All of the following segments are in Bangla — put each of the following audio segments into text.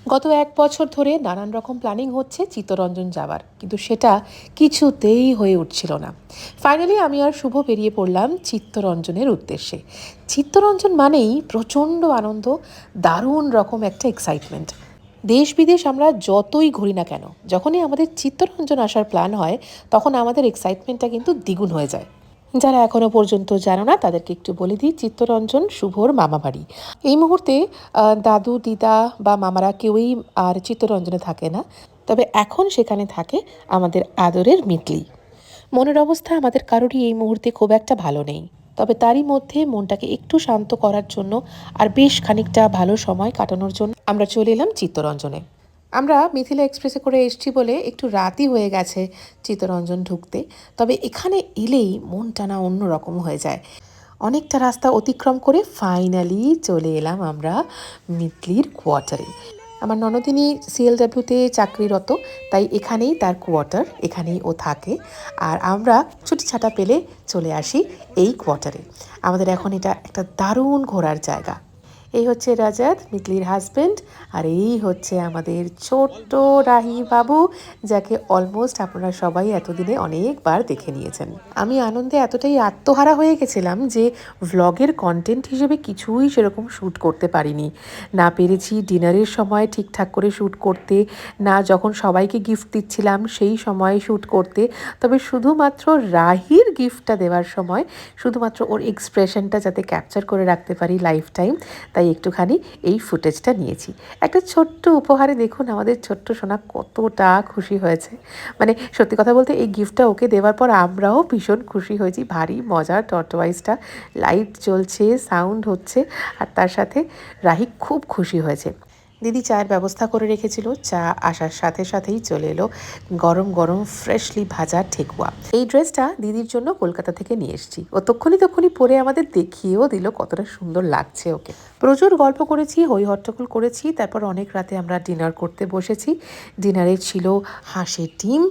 গত 1 বছর ধরে নানান রকম প্ল্যানিং হচ্ছে চিত্তরঞ্জন যাওয়ার, কিন্তু সেটা কিছুতেই হয়ে উঠছিল না। ফাইনালি আমি আর শুভ বেরিয়ে পড়লাম চিত্তরঞ্জনের উদ্দেশ্যে। চিত্তরঞ্জন মানেই প্রচণ্ড আনন্দ, দারুণ রকম একটা এক্সাইটমেন্ট। দেশ বিদেশ আমরা যতই ঘুরি না কেন, যখনই আমাদের চিত্তরঞ্জন আসার প্ল্যান হয় তখন আমাদের এক্সাইটমেন্টটা কিন্তু দ্বিগুণ হয়ে যায়। যারা এখনো পর্যন্ত জানো না তাদেরকে একটু বলে দিই, চিত্তরঞ্জন শুভর মামা বাড়ি। এই মুহূর্তে দাদু দিদা বা মামারা কেউই আর চিত্তরঞ্জনে থাকে না, তবে এখন সেখানে থাকে আমাদের আদরের মিতলি। মনের অবস্থা আমাদের কারোরই এই মুহূর্তে খুব একটা ভালো নেই, তবে তারই মধ্যে মনটাকে একটু শান্ত করার জন্য আর বেশ খানিকটা ভালো সময় কাটানোর জন্য আমরা চলে এলাম চিত্তরঞ্জনে। আমরা মিথিলা এক্সপ্রেসে করে এসছি বলে একটু রাতই হয়ে গেছে চিত্তরঞ্জন ঢুকতে, তবে এখানে এলেই মনটা না অন্যরকম হয়ে যায়। অনেকটা রাস্তা অতিক্রম করে ফাইনালি চলে এলাম আমরা মিতলির কোয়ার্টারে। আমার ননদিনী সিএলডব্লিউতে চাকরিরত, তাই এখানেই তার কোয়ার্টার, এখানেই ও থাকে। আর আমরা ছুটি ছাটা পেলে চলে আসি এই কোয়ার্টারে। আমাদের এখন এটা একটা দারুণ ঘোরার জায়গা। এই হচ্ছে রাজাত, মিতলির হাজব্যান্ড, আর এই হচ্ছে আমাদের ছোট্ট রাহি বাবু, যাকে অলমোস্ট আপনারা সবাই এতদিনে অনেকবার দেখে নিয়েছেন। আমি আনন্দে এতটাই আত্মহারা হয়ে গেছিলাম যে ভ্লগের কন্টেন্ট হিসেবে কিছুই সেরকম শ্যুট করতে পারিনি। না পেরেছি ডিনারের সময় ঠিকঠাক করে শ্যুট করতে, না যখন সবাইকে গিফট দিচ্ছিলাম সেই সময় শ্যুট করতে। তবে শুধুমাত্র রাহির গিফটটা দেওয়ার সময় শুধুমাত্র ওর এক্সপ্রেশনটা যাতে ক্যাপচার করে রাখতে পারি লাইফ টাইম, তাই একটুখানি এই ফুটেজটা নিয়েছি। একটা ছোট্ট উপহারে দেখুন আমাদের ছোট্ট সোনা কতটা খুশি হয়েছে। মানে সত্যি কথা বলতে এই গিফটটা ওকে দেওয়ার পর আমরাও ভীষণ খুশি হয়েছি। ভারী মজার টর্টোয়াইজটা, লাইট জ্বলছে, সাউন্ড হচ্ছে, আর তার সাথে রাহি খুব খুশি হয়েছে। দিদি চায়ের ব্যবস্থা করে রেখেছিল, চা আসার সাথে সাথেই চলে এলো গরম গরম ফ্রেশলি ভাজা ঠেকুয়া। এই ড্রেসটা দিদির জন্য কলকাতা থেকে নিয়ে এসেছি। ও তক্ষুনি পরে আমাদের দেখিয়েও দিল কতটা সুন্দর লাগছে ওকে। প্রচুর গল্প করেছি, হই হট্টগোল করেছি, তারপর অনেক রাতে আমরা ডিনার করতে বসেছি। ডিনারে ছিল হাঁসের ডিম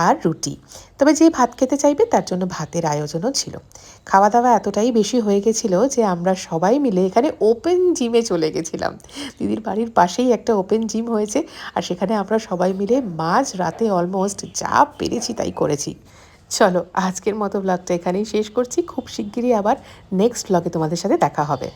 আর রুটি, তবে যে ভাত খেতে চাইবে তার জন্য ভাতের আয়োজনও ছিল। খাওয়া দাওয়া এতটাই বেশি হয়ে গেছিলো যে আমরা সবাই মিলে এখানে ওপেন জিমে চলে গেছিলাম। দিদির বাড়ির পাশেই একটা ওপেন জিম হয়েছে, আর সেখানে আমরা সবাই মিলে মাঝ রাতে অলমোস্ট যা পেরেছি তাই করেছি। চলো আজকের মতো ব্লগটা এখানেই শেষ করছি। খুব শিগগিরই আবার নেক্সট ব্লগে তোমাদের সাথে দেখা হবে।